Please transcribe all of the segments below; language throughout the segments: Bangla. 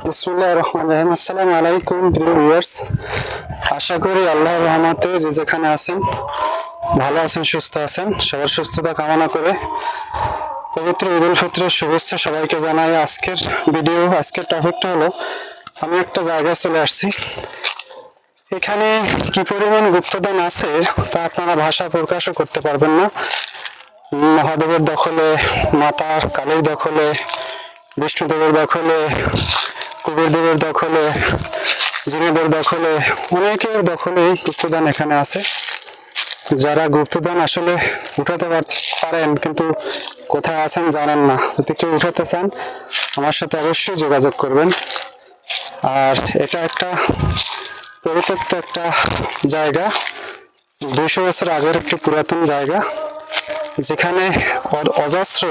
বিসমিল্লাহির রহমানির রহিম। আসসালামু আলাইকুম প্রিয় ভিউয়ার্স, আশা করি আল্লাহর রহমতে যে যেখানে আছেন ভালো আছেন, সুস্থ আছেন। সবার সুস্থতা কামনা করে পবিত্র ঈদ উল ফিতরের শুভেচ্ছা সবাইকে জানাই। আজকের টপিকটা হলো, আমি একটা জায়গায় চলে আসছি। এখানে কি পরিমাণ গুপ্তধন আছে তা আপনারা ভাষা প্রকাশও করতে পারবেন না। মহাদেবের দখলে, মাতার কালীর দখলে, বিষ্ণুদেবের দখলে, কুবেরদেবের দখলে, জিনেদের দখলে, অনেকের দখলেই গুপ্তধন এখানে আছে। যারা গুপ্তধন আসলে উঠাতে পারেন কিন্তু কোথায় আছেন জানেন না, যদি কেউ উঠাতে চান আমার সাথে অবশ্যই যোগাযোগ করবেন। আর এটা একটা পরিত্যক্ত একটা জায়গা, 200 বছর আগের একটি পুরাতন জায়গা, যেখানে অজস্র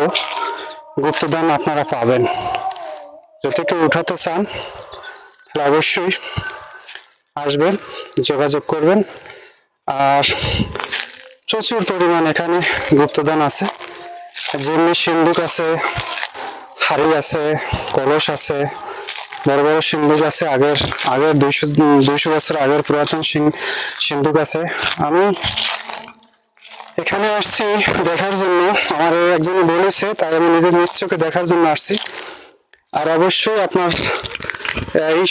গুপ্তধন আপনারা পাবেন। যদি কেউ উঠাতে চান তাহলে অবশ্যই আসবেন, যোগাযোগ করবেন। আর প্রচুর পরিমাণ এখানে গুপ্তধন আছে, যেমনি সিন্দুক আছে, হাড়ি আছে, কলস আছে, বড় বড় সিন্দুক আছে, আগের 200 বছর আগের পুরাতন সিন্দুক আছে। আমি এখানে আসছি দেখার জন্য, আমার একজনে বলেছে, তাই আমি নিজের নিজ চোখে দেখার জন্য আসছি। আর অবশ্যই আপনার এই